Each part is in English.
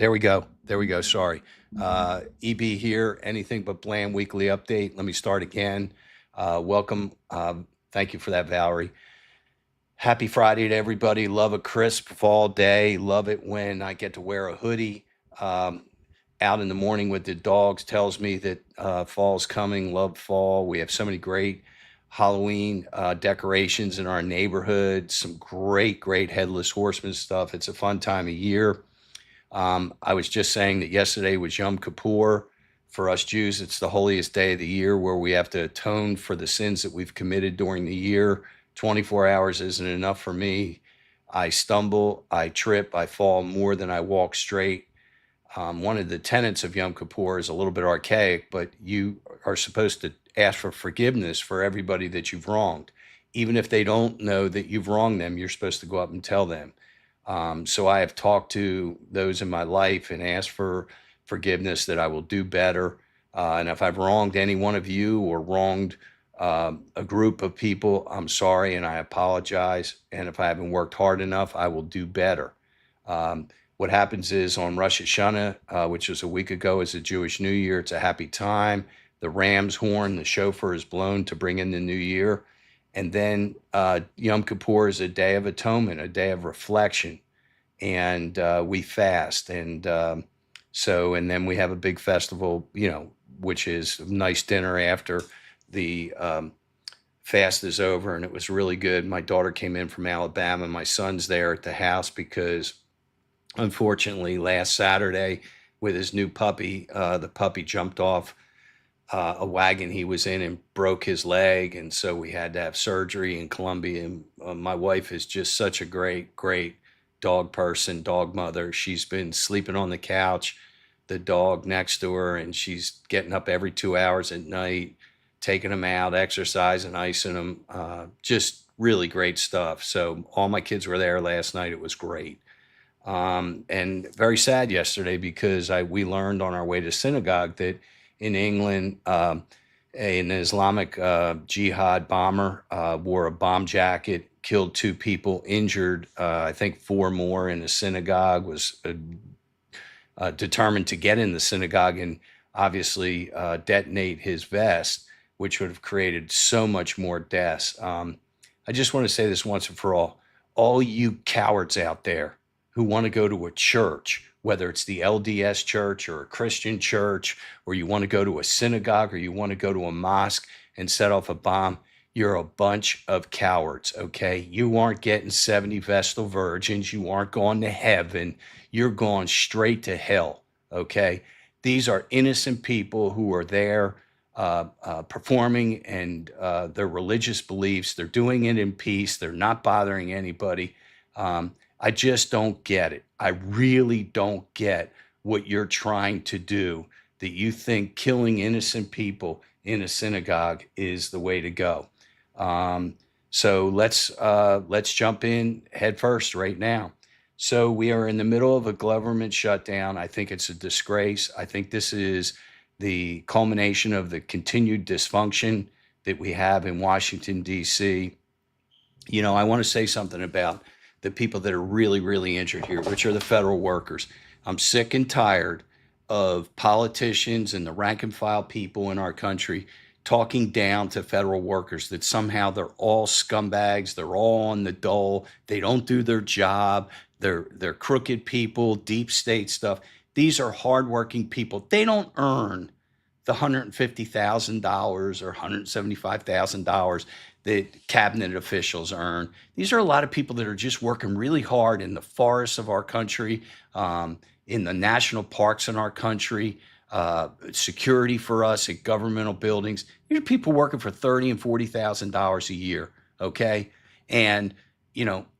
There we go. There we go. Sorry. EB here. Anything but bland weekly update. Let me start again. Welcome. Thank you for that, Valerie. Happy Friday to everybody. Love a crisp fall day. Love it when I get to wear a hoodie um, out in the morning with the dogs. Tells me that fall's coming. Love fall. We have so many great Halloween decorations in our neighborhood. Some great headless horseman stuff. It's a fun time of year. I was just saying that yesterday was Yom Kippur. For us Jews, it's the holiest day of the year where we have to atone for the sins that we've committed during the year. 24 hours isn't enough for me. I stumble, I trip, I fall more than I walk straight. One of the tenets of Yom Kippur is a little bit archaic, but you are supposed to ask for forgiveness for everybody that you've wronged. Even if they don't know that you've wronged them, you're supposed to go up and tell them. So I have talked to those in my life and asked for forgiveness that I will do better. And if I've wronged any one of you or wronged a group of people, I'm sorry and I apologize. And if I haven't worked hard enough, I will do better. What happens is on Rosh Hashanah, which was a week ago, is a Jewish New Year. It's a happy time. The ram's horn, the shofar is blown to bring in the new year. And then Yom Kippur is a day of atonement, a day of reflection. And we fast. And then we have a big festival, which is a nice dinner after the fast is over. And it was really good. My daughter came in from Alabama. My son's there at the house because unfortunately last Saturday with his new puppy, the puppy jumped off a wagon he was in and broke his leg. And so we had to have surgery in Columbia. And my wife is just such a great dog person, dog mother. She's been sleeping on the couch, the dog next to her, and she's getting up every 2 hours at night, taking him out, exercising, icing him. Just really great stuff. So all my kids were there last night. It was great. And very sad yesterday because we learned on our way to synagogue that in England, an Islamic jihad bomber wore a bomb jacket, killed two people, injured I think four more in a synagogue, was determined to get in the synagogue and obviously detonate his vest, which would have created so much more deaths. I just want to say this once and for all you cowards out there who want to go to a church, whether it's the LDS church or a Christian church, or you want to go to a synagogue or you want to go to a mosque and set off a bomb, you're a bunch of cowards, okay? You aren't getting 70 Vestal Virgins. You aren't going to heaven. You're going straight to hell, okay? These are innocent people who are there performing and their religious beliefs. They're doing it in peace. They're not bothering anybody. I just don't get it. I really don't get what you're trying to do, that you think killing innocent people in a synagogue is the way to go. So let's jump in head first right now. So we are in the middle of a government shutdown. I think it's a disgrace. I think this is the culmination of the continued dysfunction that we have in Washington, D.C. I want to say something about the people that are really injured here, which are the federal workers. I'm sick and tired of politicians and the rank and file people in our country talking down to federal workers, that somehow they're all scumbags, they're all on the dole, they don't do their job, they're crooked people, deep state stuff. These are hardworking people. They don't earn the $150,000 or $175,000 that cabinet officials earn. These are a lot of people that are just working really hard in the forests of our country, in the national parks in our country, security for us at governmental buildings. These are people working for $30,000 and $40,000 a year. Okay. And,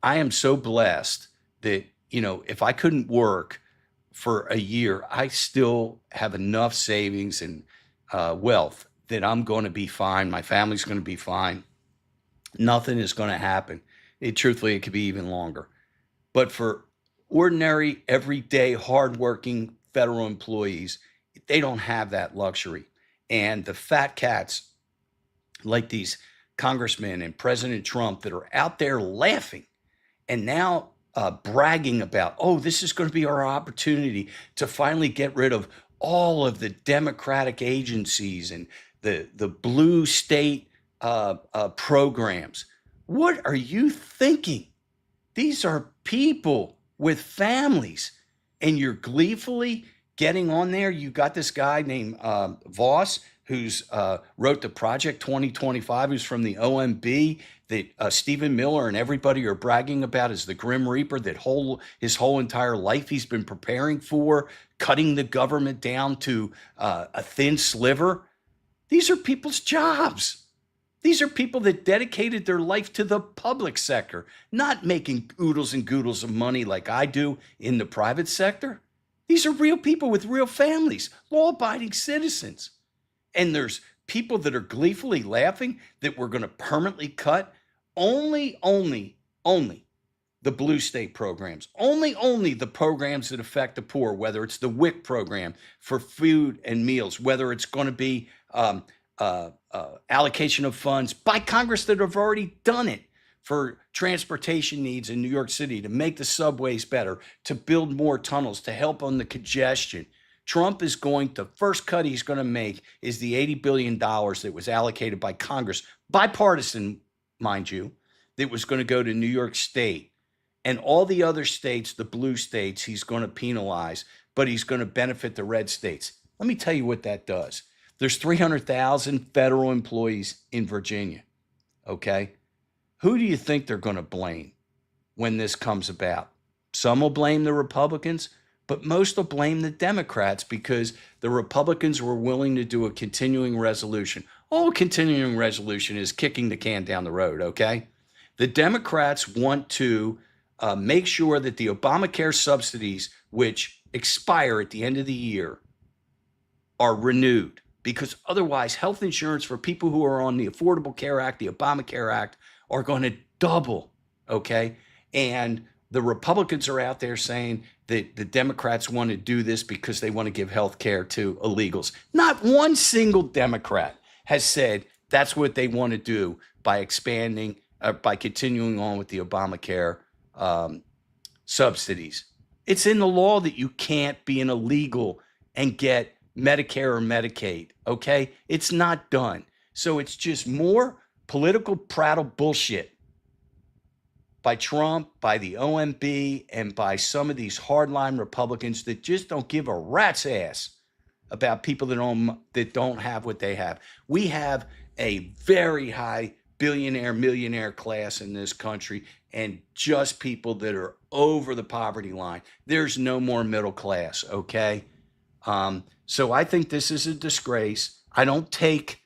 I am so blessed that, if I couldn't work for a year, I still have enough savings and wealth that I'm going to be fine. My family's going to be fine. Nothing is going to happen. Truthfully, it could be even longer. But for ordinary, everyday, hardworking federal employees, they don't have that luxury. And the fat cats like these congressmen and President Trump that are out there laughing. And now bragging about, oh, this is going to be our opportunity to finally get rid of all of the Democratic agencies and the blue state programs. What are you thinking? These are people with families, and you're gleefully getting on there. You got this guy named Voss, who's wrote the Project 2025, who's from the OMB, that Stephen Miller and everybody are bragging about as the Grim Reaper, that his whole entire life he's been preparing for, cutting the government down to a thin sliver. These are people's jobs. These are people that dedicated their life to the public sector, not making oodles and goodles of money like I do in the private sector. These are real people with real families, law-abiding citizens. And there's people that are gleefully laughing that we're going to permanently cut only the blue state programs, only the programs that affect the poor, whether it's the WIC program for food and meals, whether it's going to be allocation of funds by Congress that have already done it for transportation needs in New York City, to make the subways better, to build more tunnels, to help on the congestion. Trump is the first cut he's going to make is the $80 billion that was allocated by Congress, bipartisan, mind you, that was going to go to New York State. And all the other states, the blue states, he's going to penalize, but he's going to benefit the red states. Let me tell you what that does. There's 300,000 federal employees in Virginia, okay? Who do you think they're going to blame when this comes about? Some will blame the Republicans, but most will blame the Democrats, because the Republicans were willing to do a continuing resolution. All continuing resolution is kicking the can down the road, okay? The Democrats want to make sure that the Obamacare subsidies, which expire at the end of the year, are renewed, because otherwise health insurance for people who are on the Affordable Care Act, the Obamacare Act, are going to double, okay? And the Republicans are out there saying that the Democrats want to do this because they want to give health care to illegals. Not one single Democrat has said that's what they want to do by expanding, by continuing on with the Obamacare subsidies. It's in the law that you can't be an illegal and get Medicare or Medicaid, okay? It's not done. So it's just more political prattle bullshit by Trump, by the OMB, and by some of these hardline Republicans that just don't give a rat's ass about people that don't have what they have. We have a very high billionaire, millionaire class in this country, and just people that are over the poverty line. There's no more middle class, okay? So I think this is a disgrace. I don't take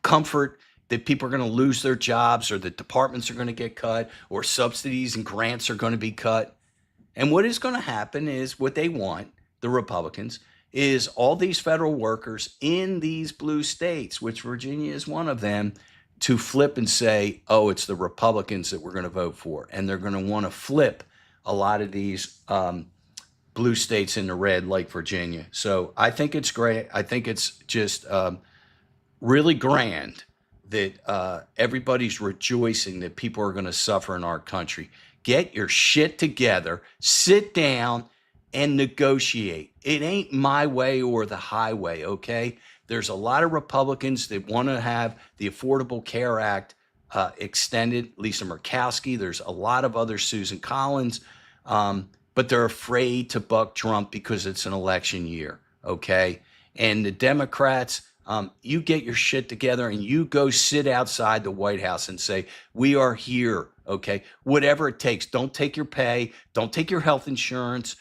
comfort that people are going to lose their jobs, or that departments are going to get cut, or subsidies and grants are going to be cut. And what is going to happen is what they want, the Republicans, is all these federal workers in these blue states, which Virginia is one of them, to flip and say, oh, it's the Republicans that we're going to vote for. And they're going to want to flip a lot of these blue states into red, like Virginia. So I think it's great. I think it's just really grand that everybody's rejoicing that people are going to suffer in our country. Get your shit together, sit down, and negotiate. It ain't my way or the highway, okay? There's a lot of Republicans that want to have the Affordable Care Act extended. Lisa Murkowski, there's a lot of others, Susan Collins, but they're afraid to buck Trump because it's an election year, okay? And the Democrats, you get your shit together and you go sit outside the White House and say, we are here, okay? Whatever it takes. Don't take your pay. Don't take your health insurance.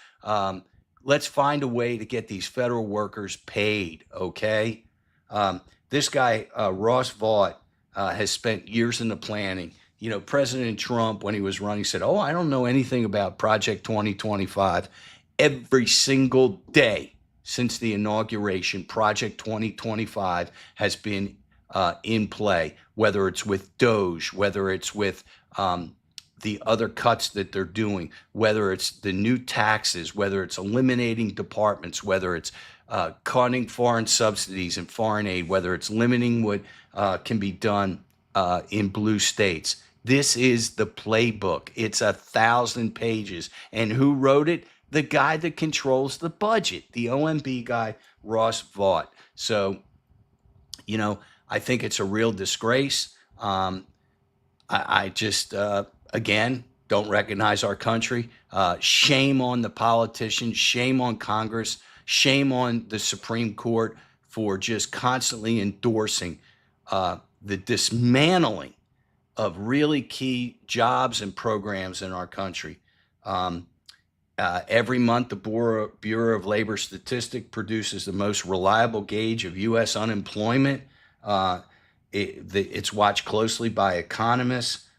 Let's find a way to get these federal workers paid, okay? This guy, Ross Vaught, has spent years in the planning. You know, President Trump, when he was running, said, oh, I don't know anything about Project 2025. Every single day since the inauguration, Project 2025 has been in play, whether it's with DOGE, whether it's with the other cuts that they're doing, whether it's the new taxes, whether it's eliminating departments, whether it's cutting foreign subsidies and foreign aid, whether it's limiting what can be done in blue states. This is the playbook. It's 1,000 pages. And who wrote it? The guy that controls the budget, the OMB guy, Ross Vaught. So, you know, I think it's a real disgrace. I just, again, don't recognize our country. Shame on the politicians, shame on Congress, shame on the Supreme Court for just constantly endorsing the dismantling of really key jobs and programs in our country. Um, every month, the Bureau of Labor Statistics produces the most reliable gauge of U.S. unemployment. Uh, it's watched closely by economists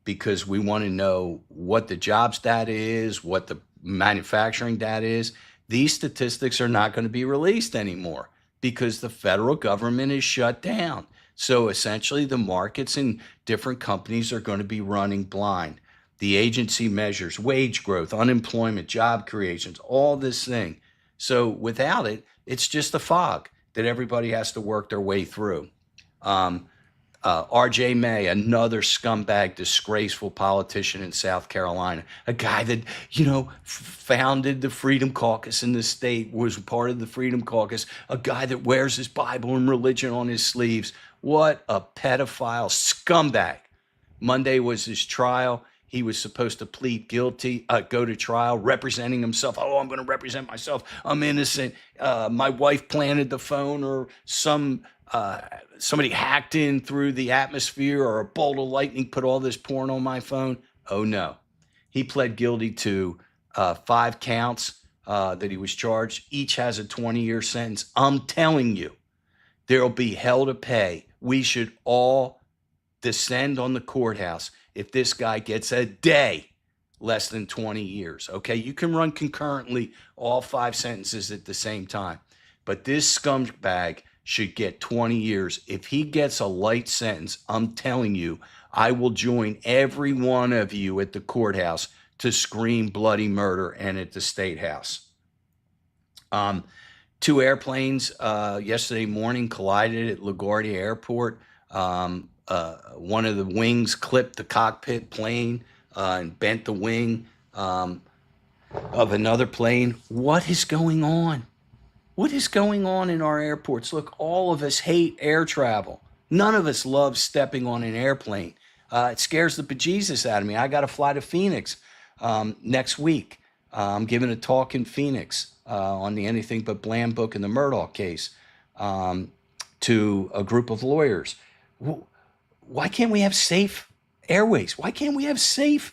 because we want to know what the jobs data is, what the manufacturing data is. These statistics are not going to be released anymore because the federal government is shut down. So essentially, the markets and different companies are going to be running blind. The agency measures wage growth, unemployment, job creations, all this thing. So without it, it's just a fog that everybody has to work their way through. Um, RJ May, another scumbag, disgraceful politician in South Carolina, a guy that, founded the Freedom Caucus in the state, was part of the Freedom Caucus, a guy that wears his Bible and religion on his sleeves. What a pedophile scumbag. Monday was his trial. He was supposed to plead guilty, go to trial, representing himself. Oh, I'm going to represent myself. I'm innocent. My wife planted the phone, or somebody hacked in through the atmosphere, or a bolt of lightning put all this porn on my phone. Oh no, he pled guilty to 5 counts that he was charged. Each has a 20-year sentence. I'm telling you, there'll be hell to pay. We should all descend on the courthouse if this guy gets a day less than 20 years. Okay, you can run concurrently all 5 sentences at the same time, but this scumbag should get 20 years. If he gets a light sentence, I'm telling you, I will join every one of you at the courthouse to scream bloody murder, and at the State House. Two airplanes yesterday morning collided at LaGuardia Airport. One of the wings clipped the cockpit plane and bent the wing of another plane. What is going on? What is going on in our airports? Look, all of us hate air travel. None of us love stepping on an airplane. It scares the bejesus out of me. I got to fly to Phoenix next week. I'm giving a talk in Phoenix on the Anything But Bland book and the Murdaugh case to a group of lawyers. Why can't we have safe airways? Why can't we have safe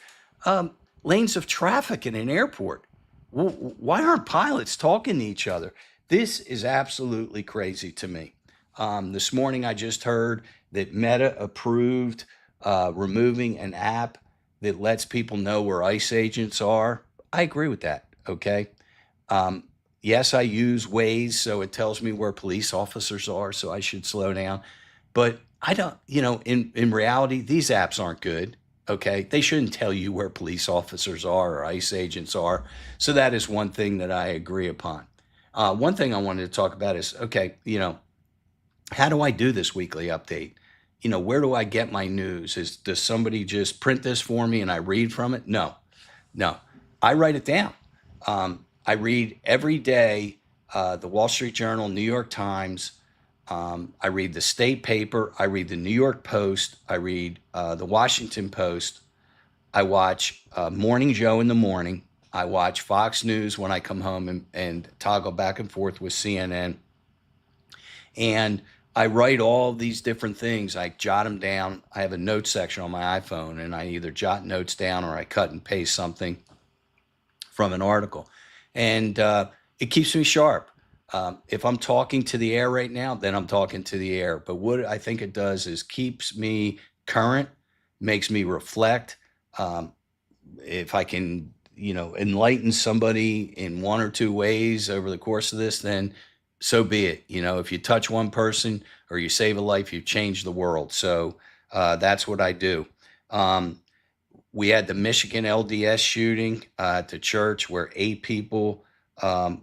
lanes of traffic in an airport? Why aren't pilots talking to each other? This is absolutely crazy to me. This morning, I just heard that Meta approved removing an app that lets people know where ICE agents are. I agree with that. Okay. Yes, I use Waze, so it tells me where police officers are, so I should slow down. But I don't, in reality, these apps aren't good. Okay. They shouldn't tell you where police officers are or ICE agents are. So that is one thing that I agree upon. One thing I wanted to talk about is, okay, how do I do this weekly update? Where do I get my news? Does somebody just print this for me and I read from it? No, no, I write it down. I read every day the Wall Street Journal, New York Times. I read the state paper. I read the New York Post. I read the Washington Post. I watch Morning Joe in the morning. I watch Fox News when I come home and toggle back and forth with CNN. And I write all these different things. I jot them down. I have a note section on my iPhone, and I either jot notes down or I cut and paste something from an article. And it keeps me sharp. If I'm talking to the air right now, then I'm talking to the air. But what I think it does is keeps me current, makes me reflect. If I can, enlighten somebody in one or two ways over the course of this, then so be it. If you touch one person or you save a life, you change the world. So that's what I do. We had the Michigan LDS shooting at the church where 8 people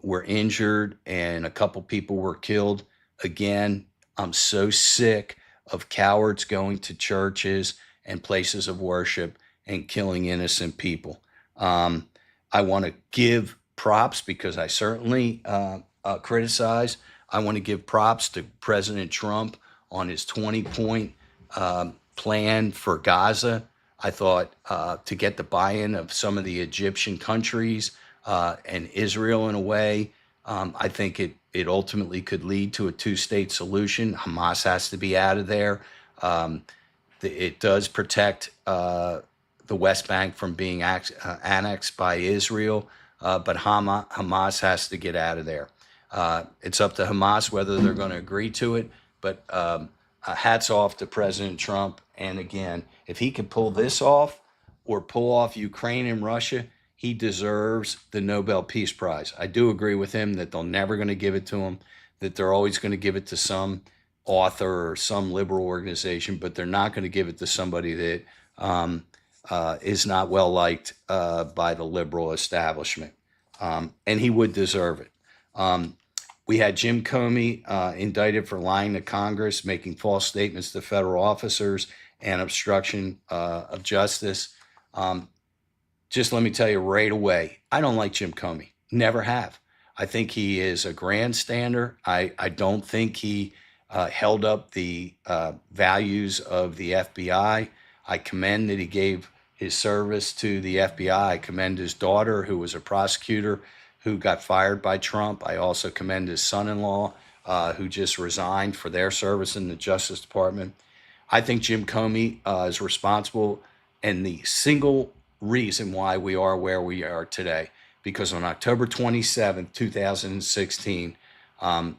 were injured and a couple people were killed. Again, I'm so sick of cowards going to churches and places of worship and killing innocent people. Um, I want to give props because I certainly criticize. I want to give props to President Trump on his 20-point plan for Gaza. I thought to get the buy-in of some of the Egyptian countries and Israel in a way, I think it ultimately could lead to a two-state solution. Hamas has to be out of there. Um, it does protect the West Bank from being annexed by Israel, but Hamas has to get out of there. It's up to Hamas whether they're going to agree to it, but hats off to President Trump. And again, if he could pull this off or pull off Ukraine and Russia, he deserves the Nobel Peace Prize. I do agree with him that they're never going to give it to him, that they're always going to give it to some author or some liberal organization, but they're not going to give it to somebody that is not well liked by the liberal establishment. And he would deserve it. We had Jim Comey indicted for lying to Congress, making false statements to federal officers, and obstruction of justice. Just let me tell you right away, I don't like Jim Comey. Never have. I think he is a grandstander. I don't think he held up the values of the FBI. I commend that he gave his service to the FBI. I commend his daughter, who was a prosecutor, who got fired by Trump. I also commend his son-in-law, who just resigned for their service in the Justice Department. I think Jim Comey is responsible and the single reason why we are where we are today. Because on October 27th, 2016, or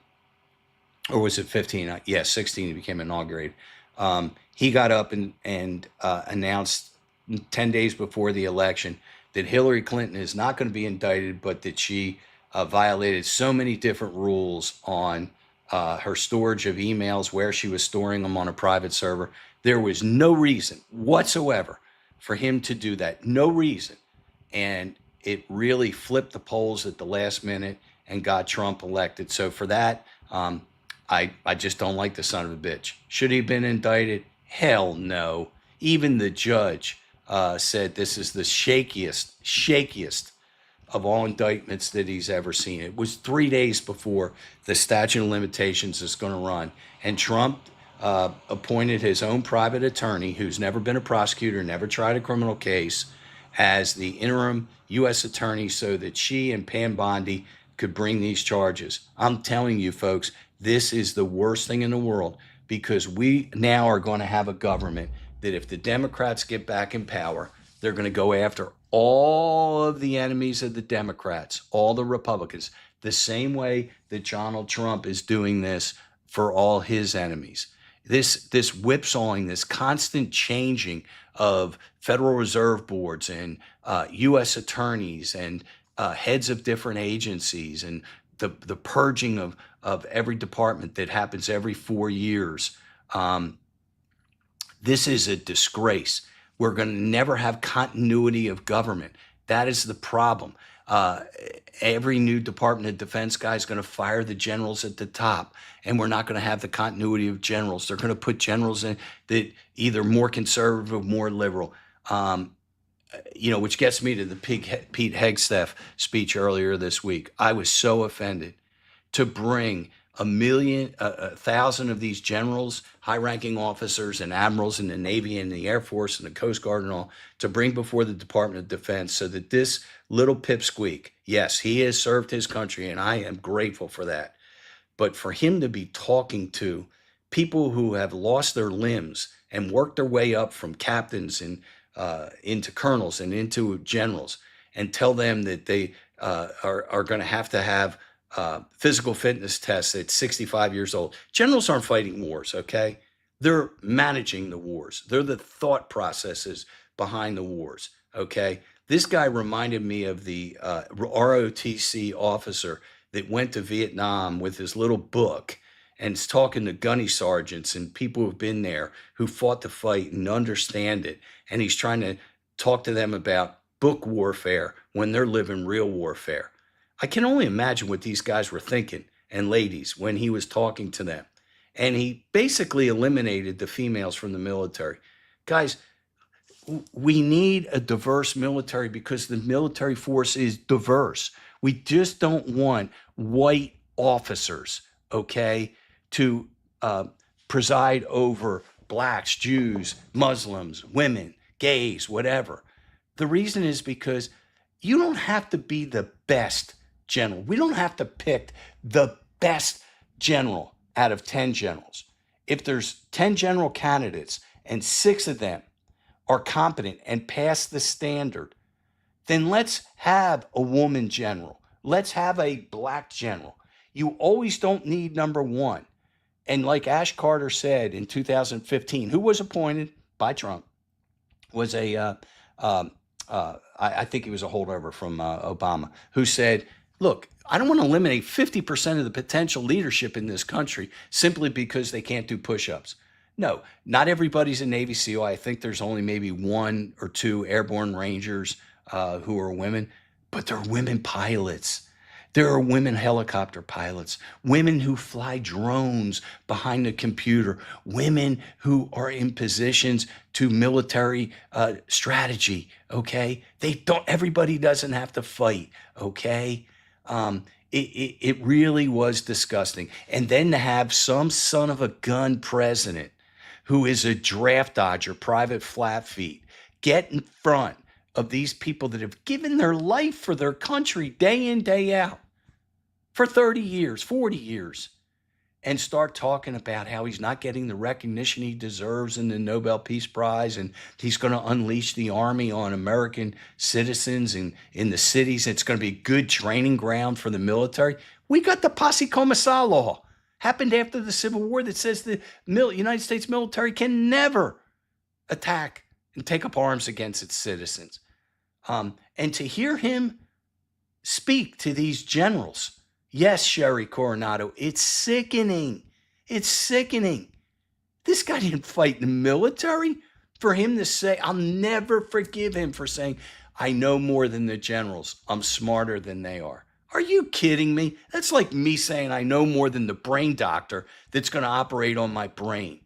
was it 15? Yeah, 16, he became inaugurated. He got up and announced 10 days before the election that Hillary Clinton is not going to be indicted, but that she violated so many different rules on her storage of emails, where she was storing them on a private server. There was no reason whatsoever for him to do that. No reason. And it really flipped the polls at the last minute and got Trump elected. So for that, I just don't like the son of a bitch. Should he have been indicted? Hell no. Even the judge said this is the shakiest of all indictments that he's ever seen. It was 3 days before the statute of limitations is going to run. And Trump appointed his own private attorney, who's never been a prosecutor, never tried a criminal case, as the interim U.S. attorney so that she and Pam Bondi could bring these charges. I'm telling you, folks, this is the worst thing in the world, because we now are going to have a government that if the Democrats get back in power, they're going to go after all of the enemies of the Democrats, all the Republicans, the same way that Donald Trump is doing this for all his enemies. This whipsawing, this constant changing of Federal Reserve boards and U.S. attorneys and heads of different agencies, and the purging of every department that happens every 4 years. This is a disgrace. We're going to never have continuity of government. That is the problem. Every new Department of Defense guy is going to fire the generals at the top, and we're not going to have the continuity of generals. They're going to put generals in that either more conservative or more liberal. Which gets me to the Pete Hegseth speech earlier this week. I was so offended to bring 1,000 of these generals, high-ranking officers and admirals in the Navy and the Air Force and the Coast Guard and all, to bring before the Department of Defense so that this little pipsqueak, yes, he has served his country, and I am grateful for that. But for him to be talking to people who have lost their limbs and worked their way up from captains and into colonels and into generals, and tell them that they are going to have physical fitness tests at 65 years old. Generals aren't fighting wars, okay? They're managing the wars. They're the thought processes behind the wars, okay? This guy reminded me of the ROTC officer that went to Vietnam with his little book and is talking to gunny sergeants and people who've been there, who fought the fight and understand it. And he's trying to talk to them about book warfare when they're living real warfare. I can only imagine what these guys were thinking, and ladies, when he was talking to them. And he basically eliminated the females from the military. Guys, we need a diverse military because the military force is diverse. We just don't want white officers, okay, to preside over blacks, Jews, Muslims, women, gays, whatever. The reason is because you don't have to be the best general. We don't have to pick the best general out of 10 generals. If there's 10 general candidates and 6 of them are competent and pass the standard, then let's have a woman general. Let's have a black general. You always don't need number one. And like Ash Carter said in 2015, who was appointed by Trump, was I think he was a holdover from Obama, who said, look, I don't want to eliminate 50% of the potential leadership in this country simply because they can't do push-ups. No, not everybody's a Navy SEAL. I think there's only maybe 1 or 2 airborne rangers who are women, but they're women pilots. There are women helicopter pilots, women who fly drones behind the computer, women who are in positions to military strategy. Okay, everybody doesn't have to fight. Okay, it really was disgusting. And then to have some son of a gun president who is a draft dodger, private flat feet, get in front of these people that have given their life for their country day in, day out for 30 years, 40 years, and start talking about how he's not getting the recognition he deserves in the Nobel Peace Prize, and he's going to unleash the army on American citizens and in the cities. It's going to be a good training ground for the military. We got the Posse Commissar law, happened after the Civil War, that says the United States military can never attack and take up arms against its citizens. And to hear him speak to these generals, yes, Sherry Coronado, it's sickening. It's sickening. This guy didn't fight in the military. For him to say, I'll never forgive him for saying, I know more than the generals. I'm smarter than they are. Are you kidding me? That's like me saying I know more than the brain doctor that's going to operate on my brain.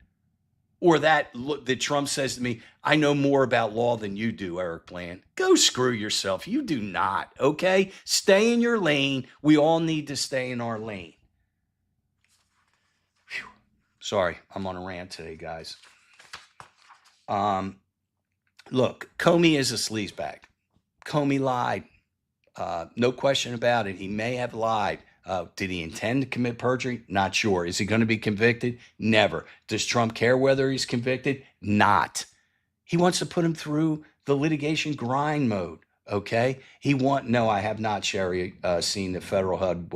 Or that Trump says to me, I know more about law than you do, Eric Bland. Go screw yourself. You do not, okay? Stay in your lane. We all need to stay in our lane. Whew. Sorry, I'm on a rant today, guys. Look, Comey is a sleazebag. Comey lied. No question about it. He may have lied. Did he intend to commit perjury? Not sure. Is he going to be convicted? Never. Does Trump care whether he's convicted? Not. He wants to put him through the litigation grind mode. Okay. No, I have not, Sherry, seen the federal HUD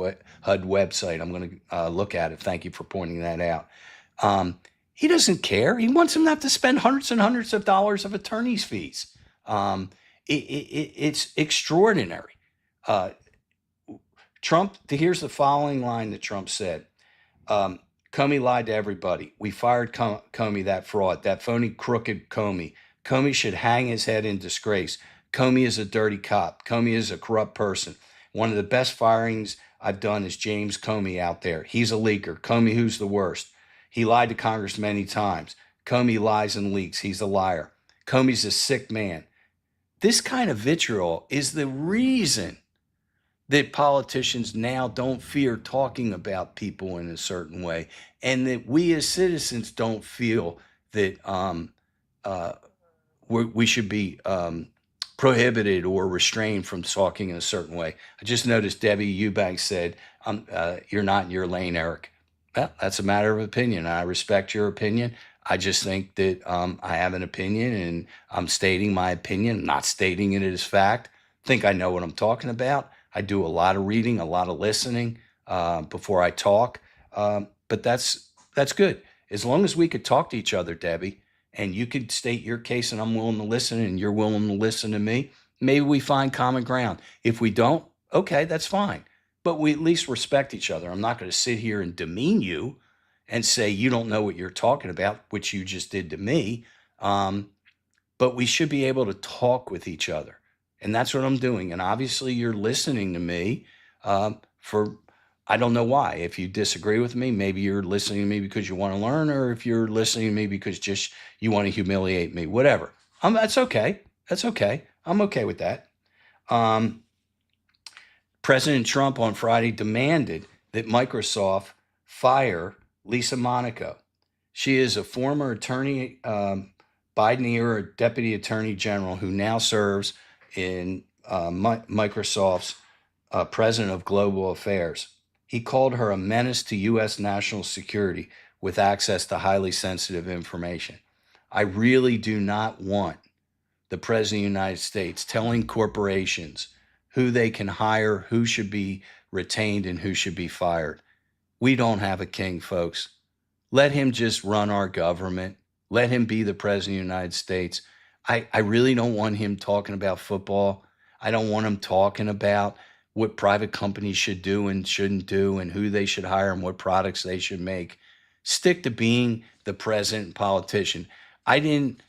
website. I'm going to look at it. Thank you for pointing that out. He doesn't care. He wants him not to spend hundreds and hundreds of dollars of attorney's fees. It's extraordinary. Here's the following line that Trump said. Comey lied to everybody. We fired Comey, that fraud, that phony, crooked Comey. Comey should hang his head in disgrace. Comey is a dirty cop. Comey is a corrupt person. One of the best firings I've done is James Comey out there. He's a leaker. Comey, who's the worst? He lied to Congress many times. Comey lies and leaks. He's a liar. Comey's a sick man. This kind of vitriol is the reason that politicians now don't fear talking about people in a certain way, and that we as citizens don't feel that we should be prohibited or restrained from talking in a certain way. I just noticed Debbie Eubanks said, you're not in your lane, Eric. Well, that's a matter of opinion. I respect your opinion. I just think that I have an opinion, and I'm stating my opinion, not stating it as fact. Think I know what I'm talking about. I do a lot of reading, a lot of listening before I talk. But that's good. As long as we could talk to each other, Debbie, and you could state your case and I'm willing to listen and you're willing to listen to me, maybe we find common ground. If we don't, okay, that's fine. But we at least respect each other. I'm not going to sit here and demean you and say you don't know what you're talking about, which you just did to me. But we should be able to talk with each other. And that's what I'm doing. And obviously you're listening to me I don't know why. If you disagree with me, maybe you're listening to me because you want to learn, or if you're listening to me because just you want to humiliate me, whatever. That's okay. That's okay. I'm okay with that. Um, President Trump on Friday demanded that Microsoft fire Lisa Monaco. She is a former attorney, Biden era deputy attorney general who now serves in Microsoft's president of global affairs. He called her a menace to U.S. national security with access to highly sensitive information. I really do not want the President of the United States telling corporations who they can hire, who should be retained, and who should be fired. We don't have a king, folks. Let him just run our government. Let him be the President of the United States. I really don't want him talking about football. I don't want him talking about what private companies should do and shouldn't do and who they should hire and what products they should make. Stick to being the president and politician. I didn't,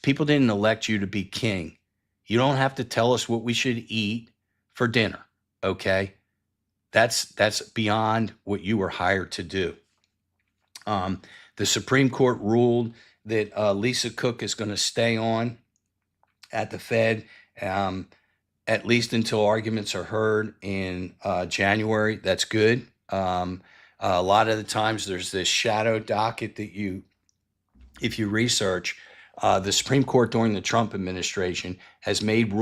people didn't elect you to be king. You don't have to tell us what we should eat for dinner, okay? That's beyond what you were hired to do. Um, the Supreme Court ruled that Lisa Cook is going to stay on at the Fed um, at least until arguments are heard in January. That's good. A lot of the times there's this shadow docket that if you research, the Supreme Court during the Trump administration has made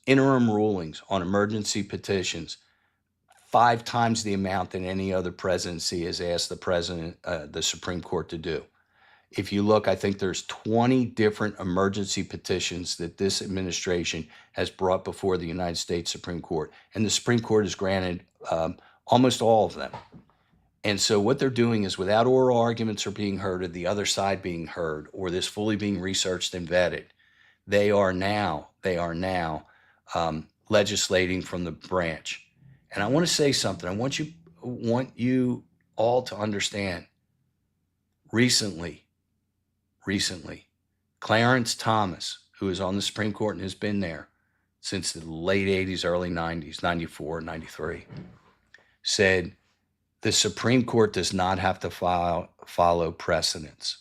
interim rulings on emergency petitions 5 times the amount that any other presidency has asked the Supreme Court to do. If you look, I think there's 20 different emergency petitions that this administration has brought before the United States Supreme Court, and the Supreme Court has granted almost all of them. And so what they're doing is, without oral arguments are being heard or the other side being heard or this fully being researched and vetted, they are now legislating from the branch. And I want to say something. I want you all to understand. Recently, Clarence Thomas, who is on the Supreme Court and has been there since the late 80s, early 90s, 94, 93, said the Supreme Court does not have to follow precedents.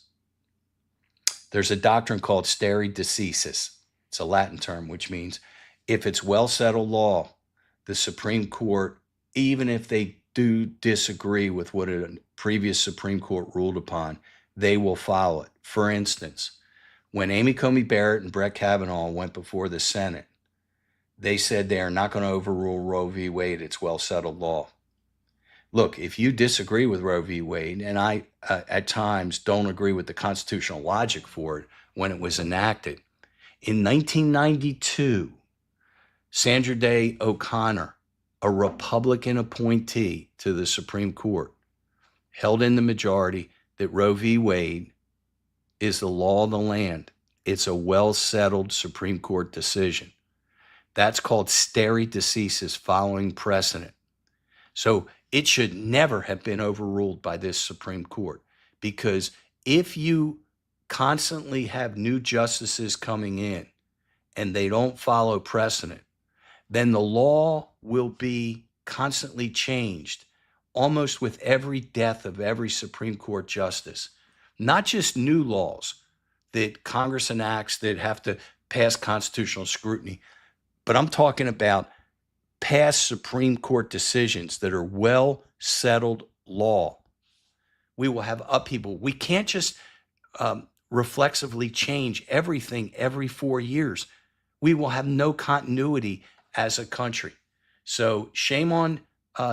There's a doctrine called stare decisis. It's a Latin term, which means if it's well-settled law, the Supreme Court, even if they do disagree with what a previous Supreme Court ruled upon, they will follow it. For instance, when Amy Coney Barrett and Brett Kavanaugh went before the Senate, they said they are not going to overrule Roe v. Wade. It's well-settled law. Look, if you disagree with Roe v. Wade, and I at times don't agree with the constitutional logic for it when it was enacted, in 1992, Sandra Day O'Connor, a Republican appointee to the Supreme Court, held in the majority that Roe v. Wade is the law of the land. It's a well-settled Supreme Court decision. That's called stare decisis, following precedent. So it should never have been overruled by this Supreme Court, because if you constantly have new justices coming in and they don't follow precedent, then the law will be constantly changed, almost with every death of every Supreme Court justice. Not just new laws that Congress enacts that have to pass constitutional scrutiny, but I'm talking about past Supreme Court decisions that are well-settled law. We will have upheaval. We can't just reflexively change everything every 4 years. We will have no continuity as a country. So shame on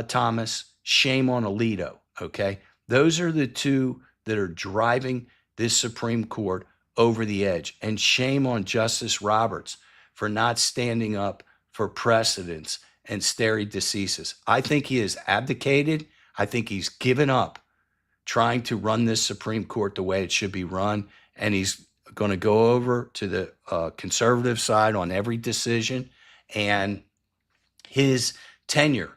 Thomas, shame on Alito, okay? Those are the two that are driving this Supreme Court over the edge. And shame on Justice Roberts for not standing up for precedents and stare decisis. I think he has abdicated. I think he's given up trying to run this Supreme Court the way it should be run. And he's going to go over to the conservative side on every decision. And his tenure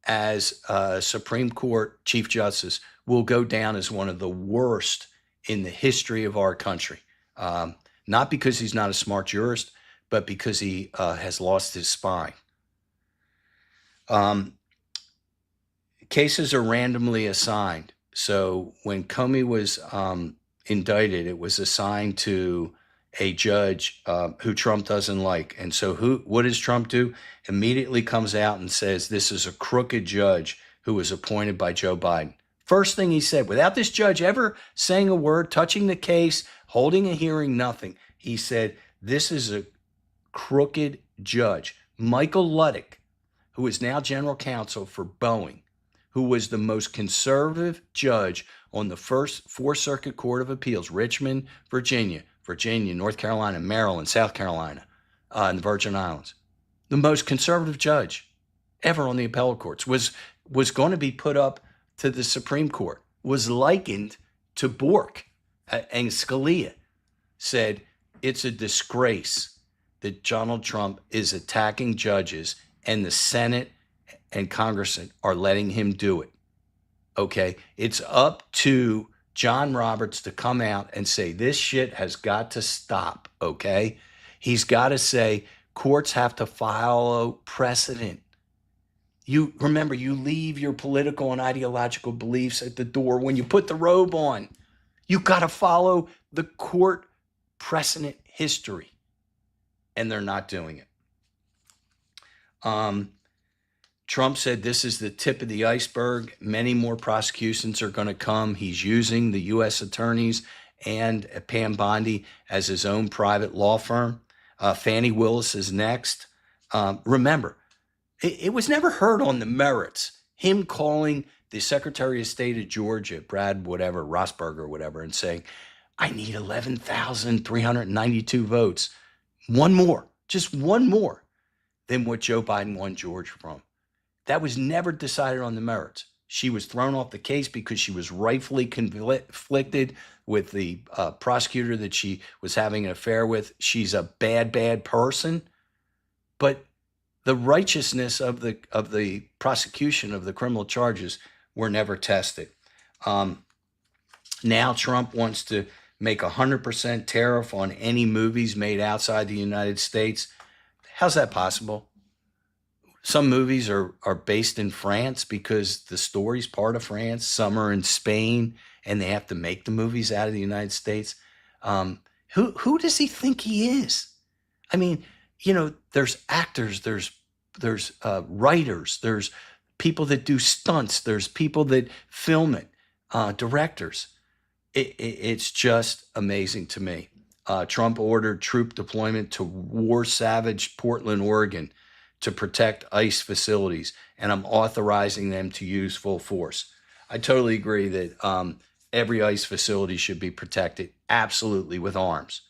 as Supreme Court Chief Justice will go down as one of the worst in the history of our country. Not because he's not a smart jurist, but because he has lost his spine. Cases are randomly assigned. So when Comey was indicted, it was assigned to a judge who Trump doesn't like. And so what does Trump do? Immediately comes out and says this is a crooked judge who was appointed by Joe Biden. First thing he said, without this judge ever saying a word, touching the case, holding a hearing, nothing. He said, this is a crooked judge. Michael Luddick, who is now general counsel for Boeing, who was the most conservative judge on the first Fourth Circuit Court of Appeals, Richmond, Virginia, North Carolina, Maryland, South Carolina, and the Virgin Islands. The most conservative judge ever on the appellate courts was going to be put up to the Supreme Court, was likened to Bork, and Scalia said it's a disgrace that Donald Trump is attacking judges and the Senate and Congress are letting him do it. Okay, it's up to John Roberts to come out and say this shit has got to stop. Okay, he's got to say courts have to follow precedent. You remember, you leave your political and ideological beliefs at the door when you put the robe on. You got to follow the court precedent history, and they're not doing it. Trump said this is the tip of the iceberg. Many more prosecutions are going to come. He's using the U.S. attorneys and Pam Bondi as his own private law firm. Fannie Willis is next. Remember, it was never heard on the merits. Him calling the Secretary of State of Georgia, Brad whatever, Rossberg or whatever, and saying, I need 11,392 votes. One more, just one more than what Joe Biden won Georgia from. That was never decided on the merits. She was thrown off the case because she was rightfully conflicted with the prosecutor that she was having an affair with. She's a bad, bad person. But the righteousness of the prosecution of the criminal charges were never tested. Now Trump wants to make 100% tariff on any movies made outside the United States. How's that possible? Some movies are based in France because the story's part of France. Some are in Spain, and they have to make the movies out of the United States. Who does he think he is? I mean, you know, there's actors, there's writers, there's people that do stunts, there's people that film it, directors. It's just amazing to me. Trump ordered troop deployment to war-savaged Portland, Oregon, to protect ICE facilities, and I'm authorizing them to use full force. I totally agree that every ICE facility should be protected, absolutely, with arms.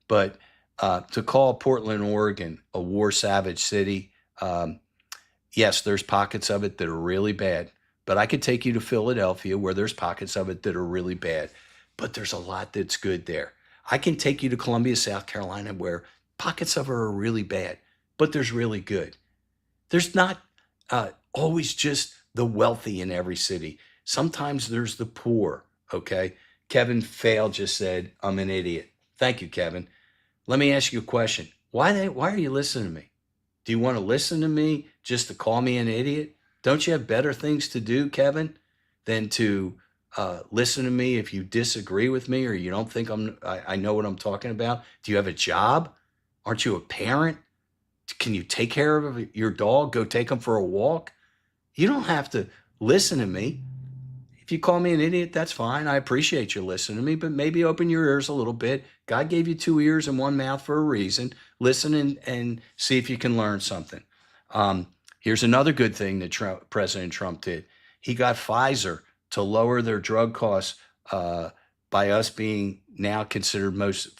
But to call Portland, Oregon, a war-savaged city, yes, there's pockets of it that are really bad. But I could take you to Philadelphia, where there's pockets of it that are really bad. But there's a lot that's good there. I can take you to Columbia, South Carolina, where pockets of it are really bad, but there's really good. There's not always just the wealthy in every city. Sometimes there's the poor, okay? Kevin Fail just said, I'm an idiot. Thank you, Kevin. Let me ask you a question. Why are you listening to me? Do you want to listen to me just to call me an idiot? Don't you have better things to do, Kevin, than to listen to me if you disagree with me or you don't think I know what I'm talking about? Do you have a job? Aren't you a parent? Can you take care of your dog? Go take him for a walk? You don't have to listen to me. If you call me an idiot, that's fine. I appreciate you listening to me, but maybe open your ears a little bit. God gave you two ears and one mouth for a reason. Listen and see if you can learn something. Here's another good thing that President Trump did. He got Pfizer to lower their drug costs by us being now considered most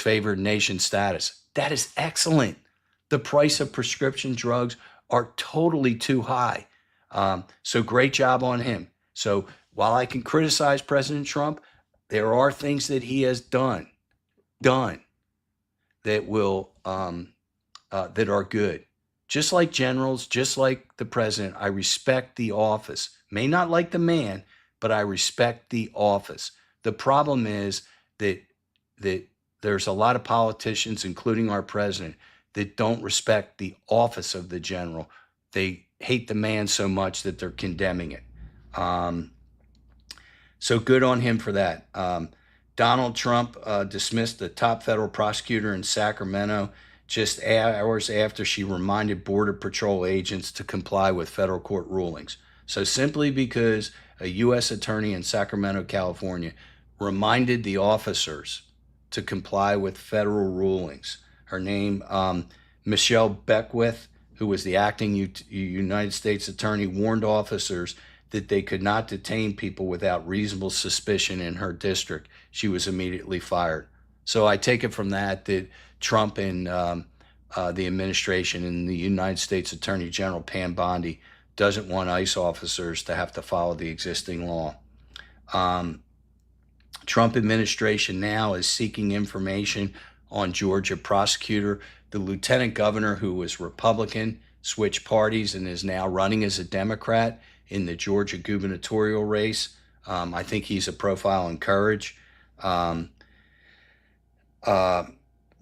favored nation status. That is excellent. The price of prescription drugs are totally too high. So great job on him. So while I can criticize President Trump, there are things that he has done that will that are good. Just like generals, just like the president, I respect the office. May not like the man, but I respect the office. The problem is that there's a lot of politicians, including our president, that don't respect the office of the general. They hate the man so much that they're condemning it. So good on him for that. Donald Trump dismissed the top federal prosecutor in Sacramento just hours after she reminded Border Patrol agents to comply with federal court rulings. So, simply because a U.S. attorney in Sacramento, California, reminded the officers to comply with federal rulings. Her name, Michelle Beckwith, who was the acting United States attorney, warned officers that they could not detain people without reasonable suspicion in her district. She was immediately fired. So I take it from that Trump and the administration and the United States Attorney General Pam Bondi doesn't want ICE officers to have to follow the existing law. Trump administration now is seeking information on Georgia prosecutor. The lieutenant governor, who was Republican, switched parties and is now running as a Democrat in the Georgia gubernatorial race. I think he's a profile in courage.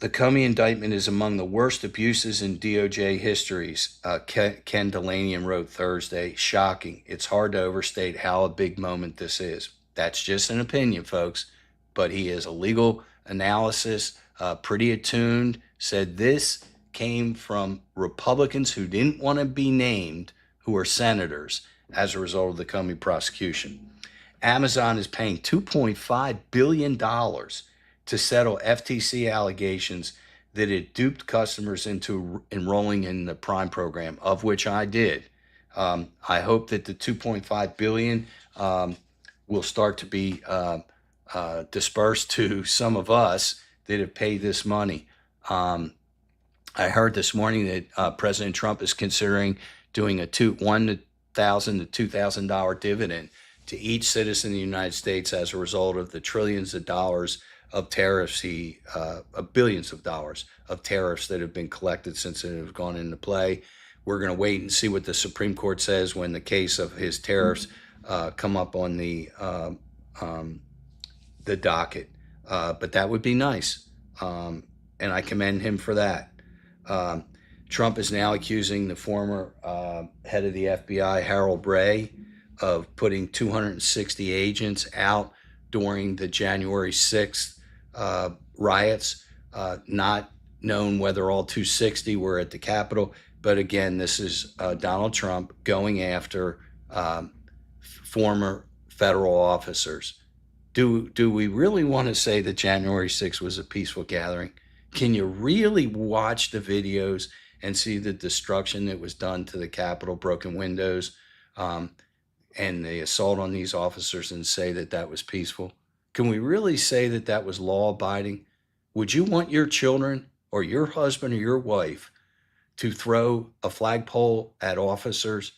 The Comey indictment is among the worst abuses in DOJ histories, Ken Delanian wrote Thursday. Shocking. It's hard to overstate how a big moment this is. That's just an opinion, folks, but he is a legal analysis, pretty attuned, said this came from Republicans who didn't want to be named, who are senators, as a result of the Comey prosecution. Amazon is paying $2.5 billion to settle FTC allegations that it duped customers into enrolling in the Prime program, of which I did. I hope that the $2.5 billion will start to be dispersed to some of us that have paid this money. I heard this morning that President Trump is considering doing a $1,000 to $2,000 dividend to each citizen in the United States as a result of the trillions of dollars of tariffs, billions of dollars of tariffs that have been collected since it has gone into play. We're going to wait and see what the Supreme Court says when the case of his tariffs come up on the docket. But that would be nice, and I commend him for that. Trump is now accusing the former head of the FBI, Harold Bray, of putting 260 agents out during the January 6th riots, not known whether all 260 were at the Capitol. But again, this is Donald Trump going after former federal officers. Do we really want to say that January 6th was a peaceful gathering? Can you really watch the videos and see the destruction that was done to the Capitol, broken windows, and the assault on these officers, and say that that was peaceful? Can we really say that that was law-abiding? Would you want your children or your husband or your wife to throw a flagpole at officers?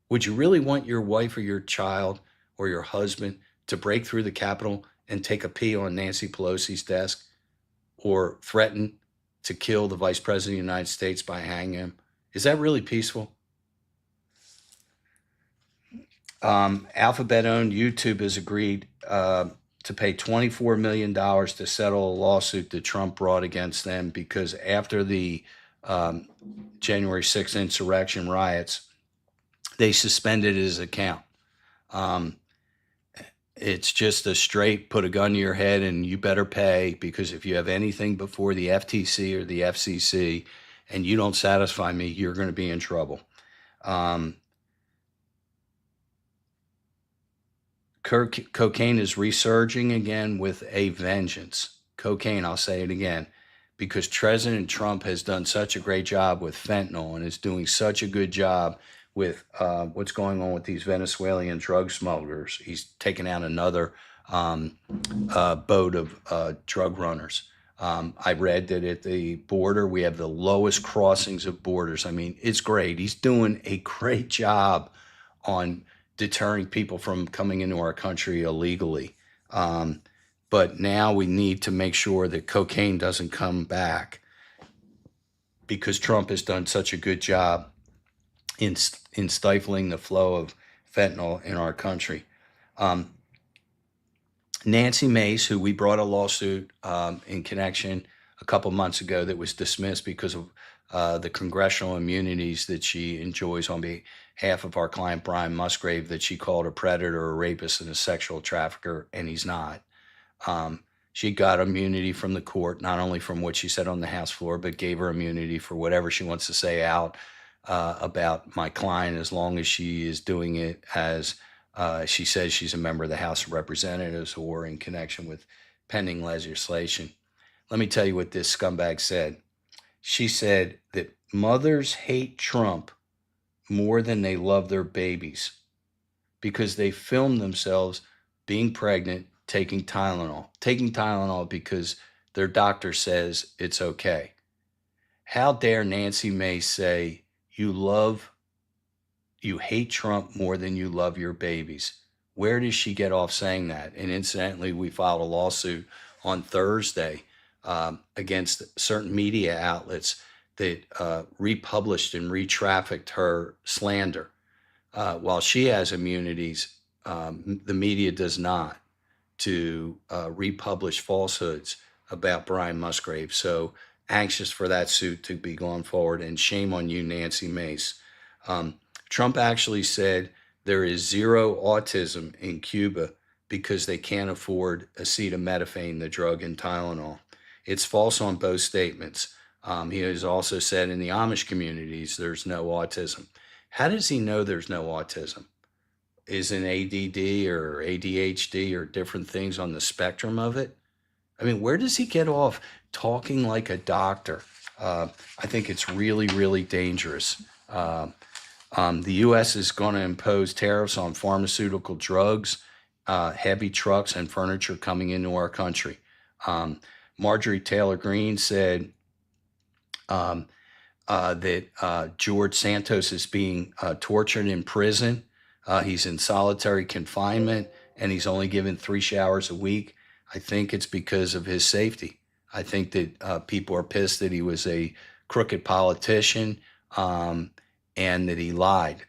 Would you really want your wife or your child or your husband to break through the Capitol and take a pee on Nancy Pelosi's desk, or threaten to kill the Vice President of the United States by hanging him? Is that really peaceful? Alphabet-owned YouTube has agreed to pay $24 million to settle a lawsuit that Trump brought against them because after the January 6th insurrection riots, they suspended his account. It's just a straight put a gun to your head and you better pay, because if you have anything before the FTC or the FCC and you don't satisfy me, you're going to be in trouble. Cocaine is resurging again with a vengeance. Cocaine, I'll say it again, because President Trump has done such a great job with fentanyl and is doing such a good job with what's going on with these Venezuelan drug smugglers. He's taken out another boat of drug runners. I read that at the border, we have the lowest crossings of borders. I mean, it's great. He's doing a great job on deterring people from coming into our country illegally. But now we need to make sure that cocaine doesn't come back, because Trump has done such a good job in stifling the flow of fentanyl in our country. Nancy Mace, who we brought a lawsuit in connection a couple months ago that was dismissed because of the congressional immunities that she enjoys on behalf of our client Brian Musgrave, that she called a predator, a rapist, and a sexual trafficker, and he's not. she got immunity from the court, not only from what she said on the House floor, but gave her immunity for whatever she wants to say out about my client, as long as she is doing it as she says she's a member of the House of Representatives or in connection with pending legislation. Let me tell you what this scumbag said. She said that mothers hate Trump more than they love their babies because they film themselves being pregnant, taking Tylenol because their doctor says it's okay. How dare Nancy Mace say you hate Trump more than you love your babies? Where does she get off saying that? And incidentally, we filed a lawsuit on Thursday against certain media outlets that republished and retrafficked her slander. While she has immunities, the media does not, to republish falsehoods about Brian Musgrave. So anxious for that suit to be going forward, and shame on you, Nancy Mace. Trump actually said there is zero autism in Cuba because they can't afford acetaminophen, the drug in Tylenol. It's false on both statements. He has also said in the Amish communities there's no autism. How does he know there's no autism? Is it ADD or ADHD or different things on the spectrum of it? I mean, where does he get off talking like a doctor? I think it's really, really dangerous. The U.S. is going to impose tariffs on pharmaceutical drugs, heavy trucks, and furniture coming into our country. Marjorie Taylor Greene said that George Santos is being tortured in prison. He's in solitary confinement, and he's only given 3 showers a week. I think it's because of his safety. I think that people are pissed that he was a crooked politician and that he lied.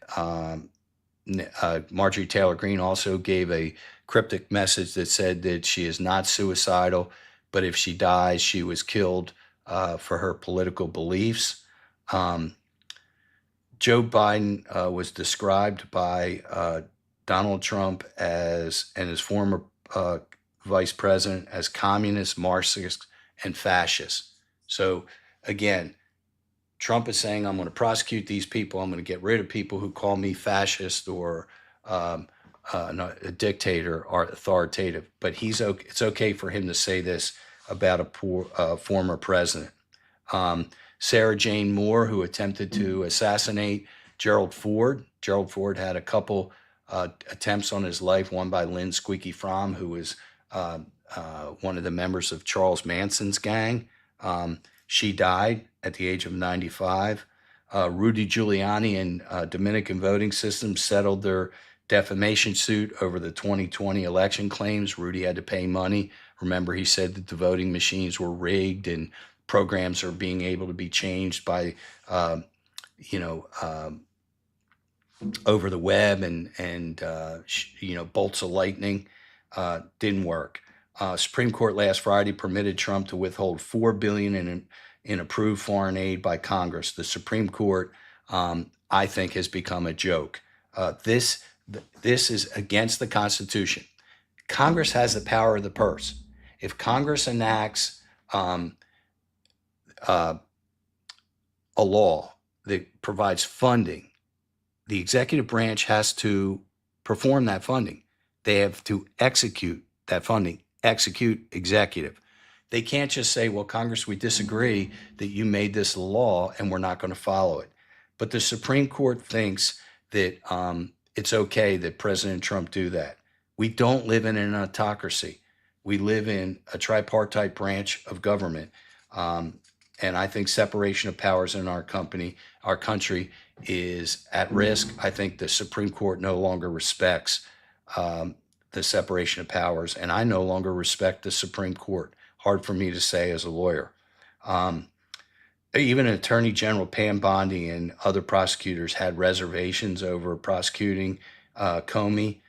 Marjorie Taylor Greene also gave a cryptic message that said that she is not suicidal, but if she dies, she was killed for her political beliefs. Joe Biden was described by Donald Trump and his former vice president as communist, Marxist, and fascist. So again, Trump is saying, I'm going to prosecute these people. I'm going to get rid of people who call me fascist or a dictator or authoritative. But it's okay for him to say this about a former president. Sarah Jane Moore, who attempted to assassinate Gerald Ford. Gerald Ford had a couple attempts on his life, one by Lynn Squeaky Fromm, who was one of the members of Charles Manson's gang. She died at the age of 95. Rudy Giuliani and Dominican voting system settled their defamation suit over the 2020 election claims. Rudy had to pay money. Remember, he said that the voting machines were rigged and programs are being able to be changed by, over the web and bolts of lightning. Didn't work. Supreme Court last Friday permitted Trump to withhold $4 billion in approved foreign aid by Congress. The Supreme Court, I think, has become a joke. This is against the Constitution. Congress has the power of the purse. If Congress enacts a law that provides funding, the executive branch has to perform that funding. They have to execute that funding, execute executive. They can't just say, well, Congress, we disagree that you made this law and we're not going to follow it. But the Supreme Court thinks that it's okay that President Trump do that. We don't live in an autocracy. We live in a tripartite branch of government. And I think separation of powers in our country is at risk. I think the Supreme Court no longer respects the separation of powers, and I no longer respect the Supreme Court. Hard for me to say as a lawyer. Even Attorney General Pam Bondi and other prosecutors had reservations over prosecuting Comey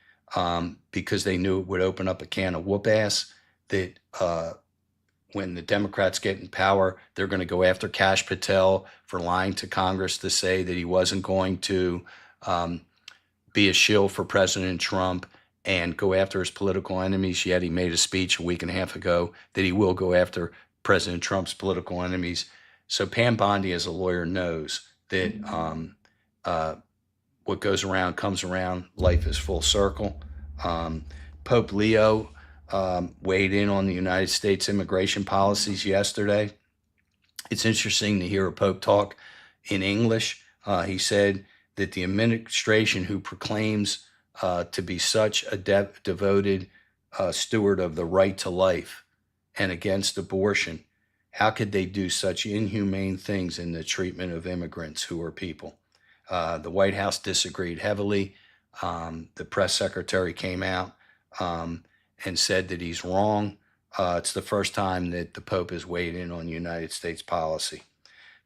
because they knew it would open up a can of whoop ass that when the Democrats get in power, they're going to go after Kash Patel for lying to Congress to say that he wasn't going to be a shill for President Trump and go after his political enemies, yet he made a speech a week and a half ago that he will go after President Trump's political enemies. So Pam Bondi, as a lawyer, knows that uh, what goes around comes around. Life is full circle. Um, Pope Leo weighed in on the United States immigration policies yesterday. It's interesting to hear a Pope talk in English. He said that the administration who proclaims to be such a devoted steward of the right to life and against abortion, how could they do such inhumane things in the treatment of immigrants who are people? The White House disagreed heavily. The press secretary came out and said that he's wrong. It's the first time that the Pope has weighed in on United States policy.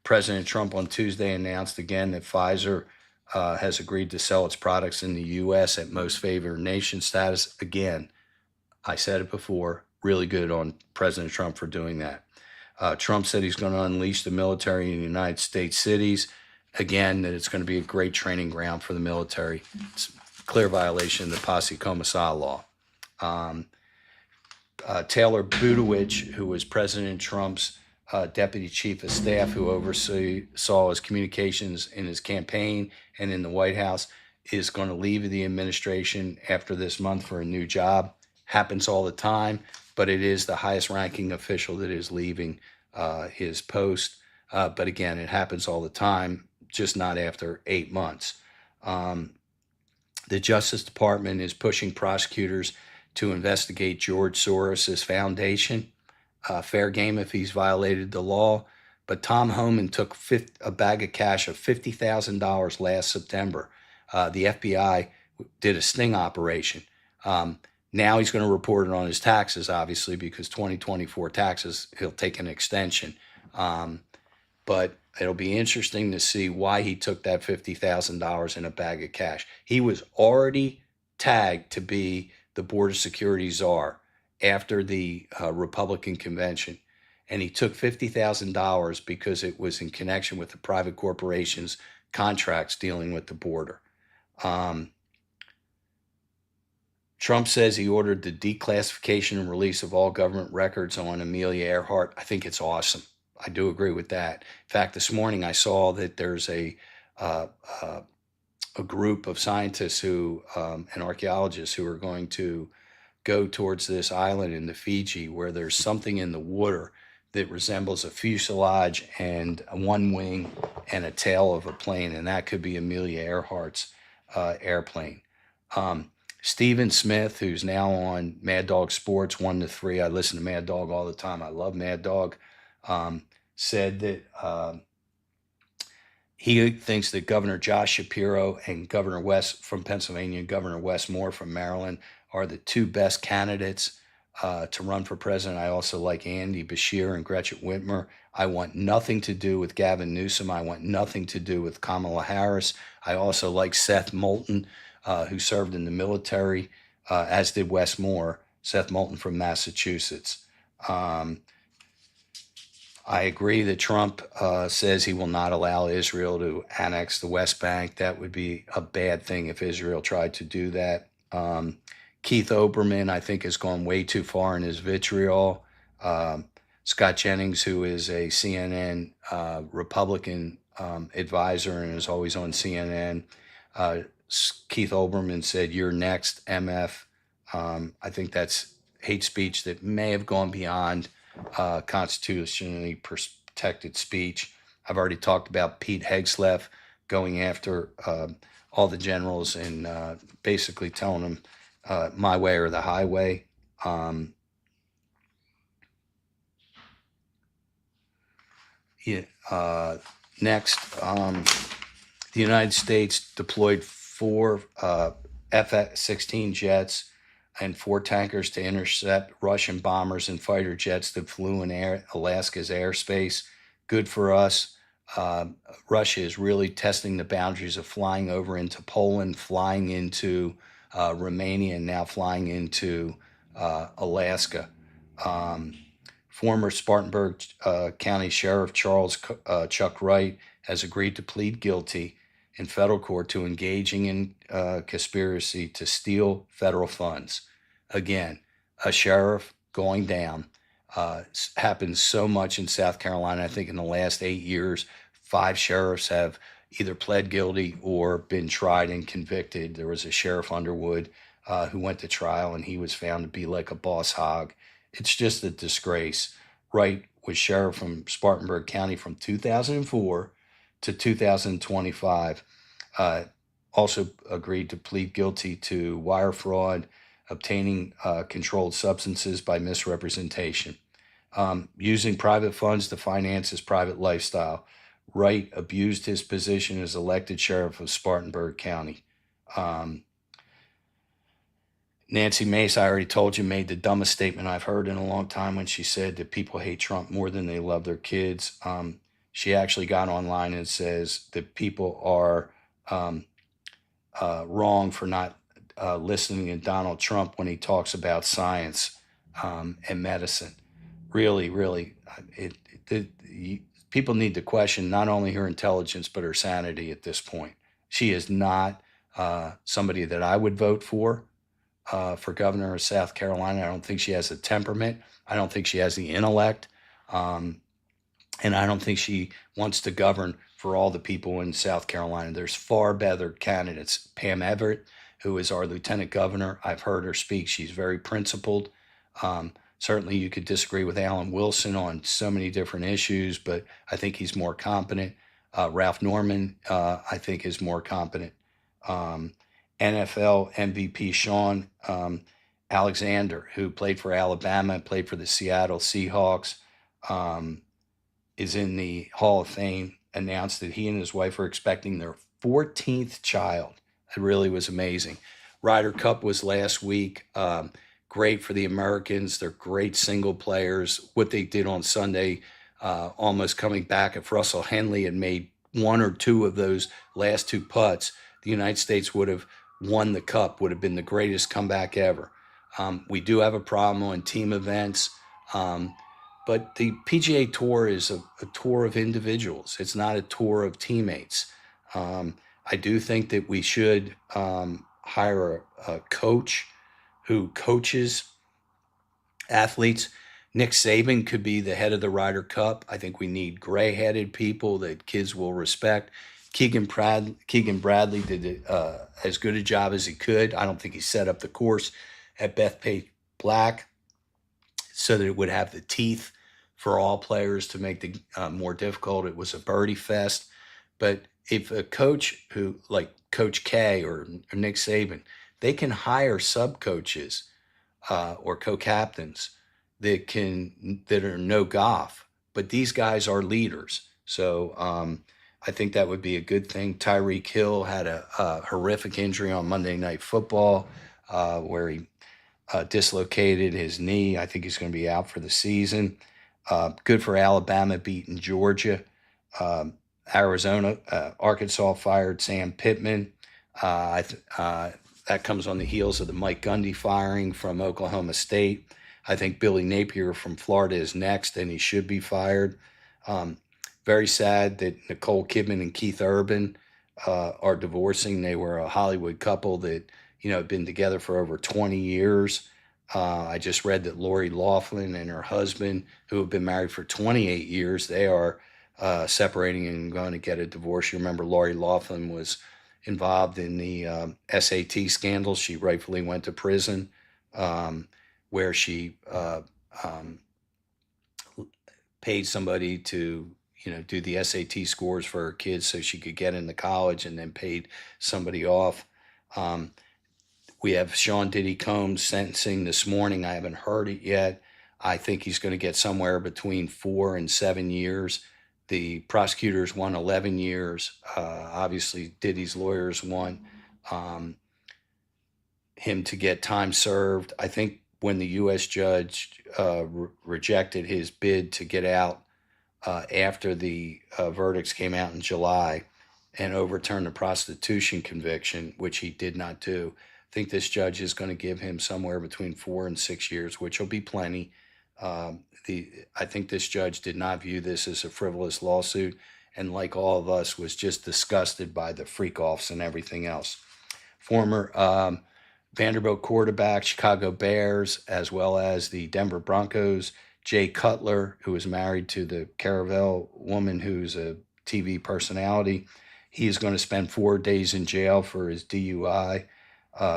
President Trump on Tuesday announced again that Pfizer has agreed to sell its products in the U.S. at most favored nation status. Again, I said it before, really good on President Trump for doing that. Trump said he's going to unleash the military in the United States cities. Again, that it's going to be a great training ground for the military. It's a clear violation of the Posse Commissar law. Taylor Budowich, who was President Trump's deputy chief of staff, who oversaw his communications in his campaign and in the White House, is going to leave the administration after this month for a new job. Happens all the time, but it is the highest ranking official that is leaving his post. But again, it happens all the time, just not after 8 months. The Justice Department is pushing prosecutors to investigate George Soros' foundation. Fair game if he's violated the law. But Tom Homan took a bag of cash of $50,000 last September. The FBI did a sting operation. Now he's going to report it on his taxes, obviously, because 2024 taxes, he'll take an extension. But it'll be interesting to see why he took that $50,000 in a bag of cash. He was already tagged to be the Board of Security czar after the Republican convention. And he took $50,000 because it was in connection with the private corporation's contracts dealing with the border. Trump says he ordered the declassification and release of all government records on Amelia Earhart. I think it's awesome. I do agree with that. In fact, this morning I saw that there's a group of scientists who and archaeologists who are going to go towards this island in the Fiji where there's something in the water that resembles a fuselage and one wing and a tail of a plane, and that could be Amelia Earhart's airplane. Stephen Smith, who's now on Mad Dog Sports 1 to 3, I listen to Mad Dog all the time. I love Mad Dog. Said that he thinks that Governor Josh Shapiro and Governor West from Pennsylvania and Governor Wes Moore from Maryland are the two best candidates to run for president. I also like Andy Beshear and Gretchen Whitmer. I want nothing to do with Gavin Newsom. I want nothing to do with Kamala Harris. I also like Seth Moulton, who served in the military, as did Wes Moore. Seth Moulton from Massachusetts. I agree that Trump says he will not allow Israel to annex the West Bank. That would be a bad thing if Israel tried to do that. Keith Olbermann, I think, has gone way too far in his vitriol. Scott Jennings, who is a CNN Republican advisor and is always on CNN, Keith Olbermann said, "You're next, MF." I think that's hate speech that may have gone beyond constitutionally protected speech. I've already talked about Pete Hegseth going after all the generals and basically telling them my way or the highway. Next, the United States deployed 4 F-16 jets and 4 tankers to intercept Russian bombers and fighter jets that flew in Alaska's airspace. Good for us. Russia is really testing the boundaries of flying over into Poland, flying into Romania, and now flying into Alaska. Former Spartanburg County Sheriff Charles Chuck Wright has agreed to plead guilty in federal court to engaging in conspiracy to steal federal funds. Again, a sheriff going down. Happens so much in South Carolina. I think in the last 8 years, 5 sheriffs have either pled guilty or been tried and convicted. There was a Sheriff Underwood who went to trial, and he was found to be like a boss hog. It's just a disgrace. Wright was sheriff from Spartanburg County from 2004 to 2025. Also agreed to plead guilty to wire fraud, obtaining controlled substances by misrepresentation, using private funds to finance his private lifestyle. Wright abused his position as elected sheriff of Spartanburg County. Nancy Mace, I already told you, made the dumbest statement I've heard in a long time when she said that people hate Trump more than they love their kids. She actually got online and says that people are wrong for not listening to Donald Trump when he talks about science and medicine. Really, really, people need to question not only her intelligence but her sanity at this point. She is not somebody that I would vote for governor of South Carolina. I don't think she has the temperament. I don't think she has the intellect. And I don't think she wants to govern for all the people in South Carolina. There's far better candidates. Pam Everett, who is our lieutenant governor, I've heard her speak. She's very principled. Certainly you could disagree with Alan Wilson on so many different issues, but I think he's more competent. Ralph Norman, I think, is more competent. NFL MVP Sean Alexander, who played for Alabama, played for the Seattle Seahawks, is in the Hall of Fame, announced that he and his wife are expecting their 14th child. It really was amazing. Ryder Cup was last week. Great for the Americans. They're great single players. What they did on Sunday, almost coming back, if Russell Henley had made one or two of those last two putts, the United States would have won the cup, would have been the greatest comeback ever. We do have a problem on team events, but the PGA Tour is a tour of individuals. It's not a tour of teammates. I do think that we should hire a coach who coaches athletes. Nick Saban could be the head of the Ryder Cup. I think we need gray-headed people that kids will respect. Keegan Bradley did as good a job as he could. I don't think he set up the course at Bethpage Black so that it would have the teeth for all players to make the more difficult. It was a birdie fest. But if a coach who, like Coach K or Nick Saban, they can hire sub-coaches or co-captains that are no golf, but these guys are leaders. So I think that would be a good thing. Tyreek Hill had a horrific injury on Monday Night Football where he dislocated his knee. I think he's going to be out for the season. Good for Alabama beating Georgia. Arkansas fired Sam Pittman. That comes on the heels of the Mike Gundy firing from Oklahoma State. I think Billy Napier from Florida is next, and he should be fired. Very sad that Nicole Kidman and Keith Urban are divorcing. They were a Hollywood couple that, had been together for over 20 years. I just read that Lori Loughlin and her husband, who have been married for 28 years, they are separating and going to get a divorce. You remember Lori Loughlin was involved in the SAT scandal. She rightfully went to prison where she paid somebody to do the SAT scores for her kids so she could get into college, and then paid somebody off. We have Sean Diddy Combs sentencing this morning. I haven't heard it yet. I think he's going to get somewhere between 4 and 7 years. The prosecutors want 11 years. Obviously, Diddy's lawyers want him to get time served. I think when the U.S. judge rejected his bid to get out after the verdicts came out in July and overturned the prostitution conviction, which he did not do, I think this judge is going to give him somewhere between 4 and 6 years, which will be plenty. I think this judge did not view this as a frivolous lawsuit. and like all of us, was just disgusted by the freak offs and everything else. Former Vanderbilt quarterback, Chicago Bears, as well as the Denver Broncos, Jay Cutler, who is married to the Caravel woman who's a TV personality. He is going to spend 4 days in jail for his DUI.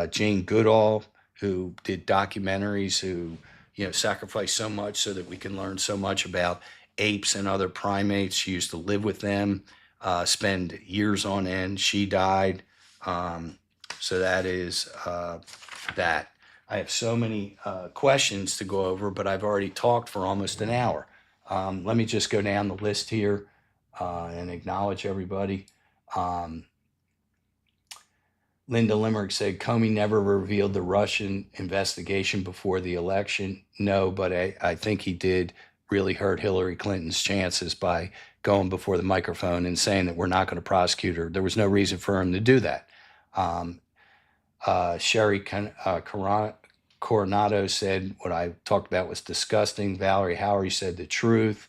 Jane Goodall, who did documentaries, who sacrificed so much so that we can learn so much about apes and other primates. She used to live with them, spend years on end. She died. So that is that. I have so many questions to go over, but I've already talked for almost an hour. Let me just go down the list here and acknowledge everybody. Linda Limerick said Comey never revealed the Russian investigation before the election. No, but I think he did really hurt Hillary Clinton's chances by going before the microphone and saying that we're not going to prosecute her. There was no reason for him to do that. Sherry Coronado said what I talked about was disgusting. Valerie Howery said the truth.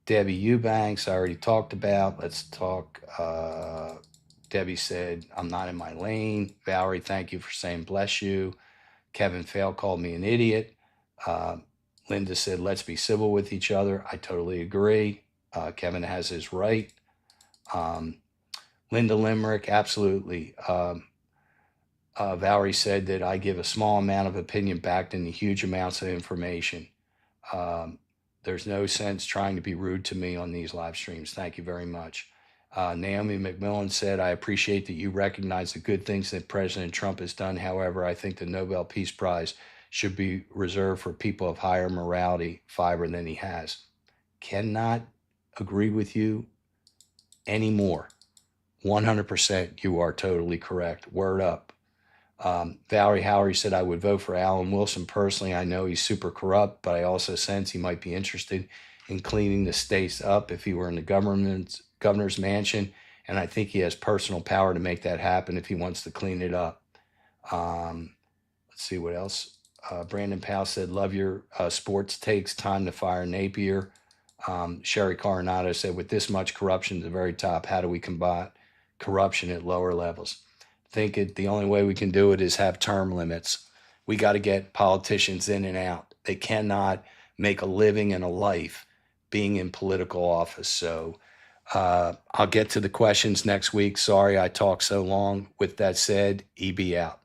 Debbie Eubanks, I already talked about. Let's talk. Debbie said, I'm not in my lane. Valerie, thank you for saying bless you. Kevin Fail called me an idiot. Linda said, let's be civil with each other. I totally agree. Kevin has his right. Linda Limerick, absolutely. Valerie said that I give a small amount of opinion backed into huge amounts of information. There's no sense trying to be rude to me on these live streams. Thank you very much. Naomi McMillan said, I appreciate that you recognize the good things that President Trump has done. However, I think the Nobel Peace Prize should be reserved for people of higher morality, fiber than he has. Cannot agree with you anymore. 100%, you are totally correct. Word up. Valerie Howery said, I would vote for Alan Wilson personally. I know he's super corrupt, but I also sense he might be interested in cleaning the states up if he were in the governor's mansion. And I think he has personal power to make that happen if he wants to clean it up. Let's see what else. Brandon Powell said, love your sports takes, time to fire Napier. Sherry Coronado said, with this much corruption at the very top, how do we combat corruption at lower levels? The only way we can do it is have term limits. We got to get politicians in and out. They cannot make a living and a life being in political office. So I'll get to the questions next week. Sorry I talked so long. With that said, EB out.